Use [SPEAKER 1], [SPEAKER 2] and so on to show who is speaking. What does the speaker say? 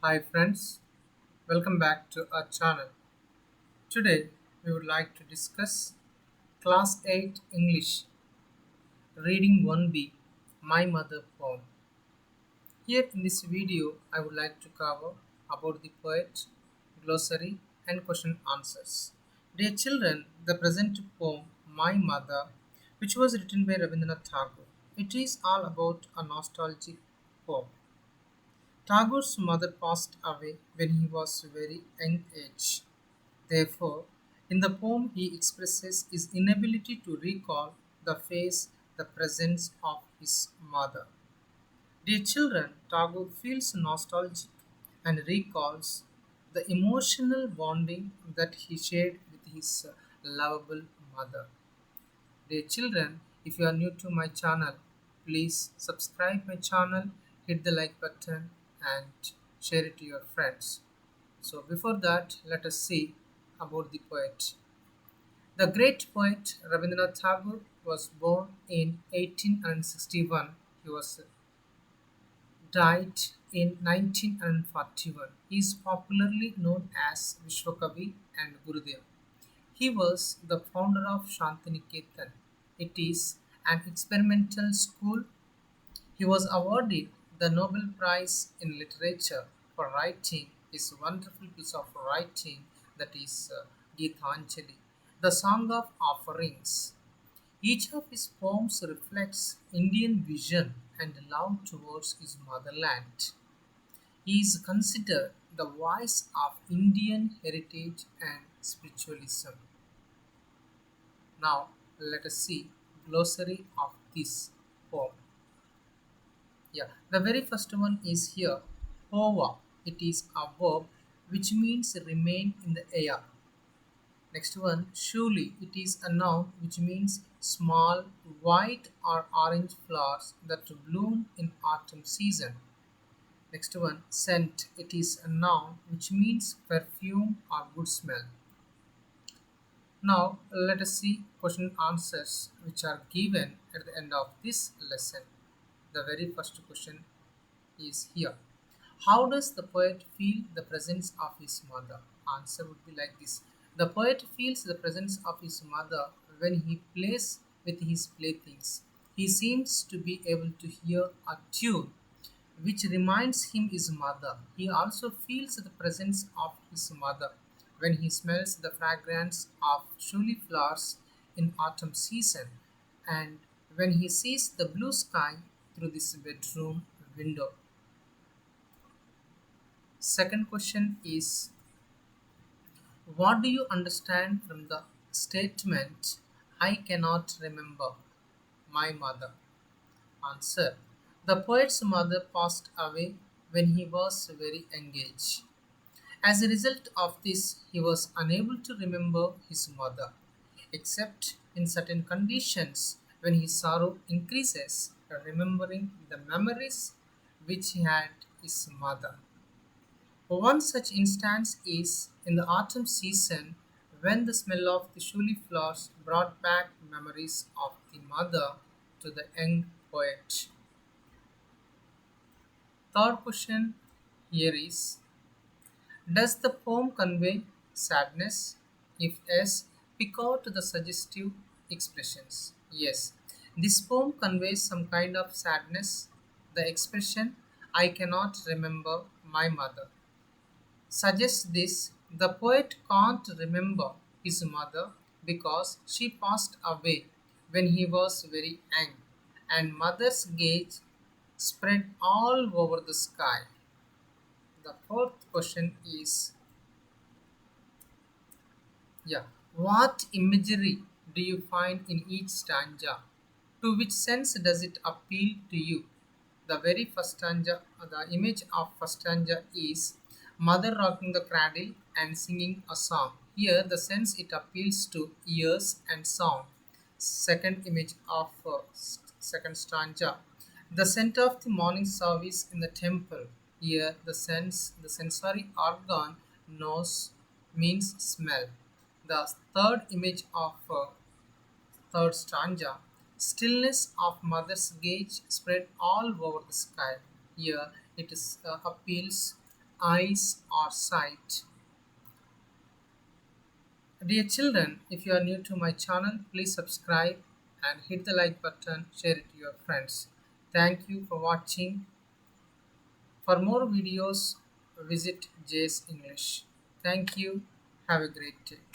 [SPEAKER 1] Hi friends, welcome back to our channel. Today we would like to discuss Class 8 English Reading 1B My Mother poem. Here in this video I would like to cover about the poet, glossary and question answers. Dear children, the present poem My Mother, which was written by Rabindranath Tagore. It is all about a nostalgic poem. Tagore's mother passed away when he was very young age. Therefore, in the poem he expresses his inability to recall the face, the presence of his mother. Dear children, Tagore feels nostalgic and recalls the emotional bonding that he shared with his lovable mother. Dear children, if you are new to my channel, please subscribe my channel, hit the like button and share it to your friends. So before that, let us see about the poet. The great poet Rabindranath Tagore was born in 1861. He was died in 1941. He is popularly known as Vishwakavi and Gurudev. He was the founder of Shantiniketan. It is an experimental school. He was awarded the Nobel Prize in Literature for writing his wonderful piece of writing, that is Geetanjali, the Song of Offerings. Each of his poems reflects Indian vision and love towards his motherland. He is considered the voice of Indian heritage and spiritualism. Now let us see glossary of this poem. Yeah, the very first one is here. Hova. It is a verb which means remain in the air. Next one, Shuli. It is a noun which means small white or orange flowers that bloom in autumn season. Next one, scent. It is a noun which means perfume or good smell. Now let us see question answers which are given at the end of this lesson. The very first question is here. How does the poet feel the presence of his mother? Answer would be like this. The poet feels the presence of his mother when he plays with his playthings. He seems to be able to hear a tune which reminds him his mother. He also feels the presence of his mother when he smells the fragrance of shuli flowers in autumn season and when he sees the blue sky through this bedroom window. Second question is, what do you understand from the statement I cannot remember my mother? Answer. The poet's mother passed away when he was very young age. As a result of this, he was unable to remember his mother, except in certain conditions when his sorrow increases, remembering the memories which he had his mother. One such instance is in the autumn season when the smell of the shuli flowers brought back memories of the mother to the young poet. Third question here is, does the poem convey sadness? If yes, pick out the suggestive expressions. Yes, this poem conveys some kind of sadness. The expression I cannot remember my mother suggests this: the poet can't remember his mother because she passed away when he was very young, and mother's gaze spread all over the sky. The fourth question is, yeah, what imagery do you find in each stanza? To which sense does it appeal to you? The very first stanza, the image of first stanza is mother rocking the cradle and singing a song. Here, the sense it appeals to ears and sound. Second image of second stanza, the center of the morning service in the temple. Here, the sensory organ nose means smell. The third image of third stanza, stillness of mother's gaze spread all over the sky. Here it is appeals eyes or sight. Dear children, if you are new to my channel, please subscribe and hit the like button, share it to your friends. Thank you for watching. For more videos, visit Jay's English. Thank you. Have a great day.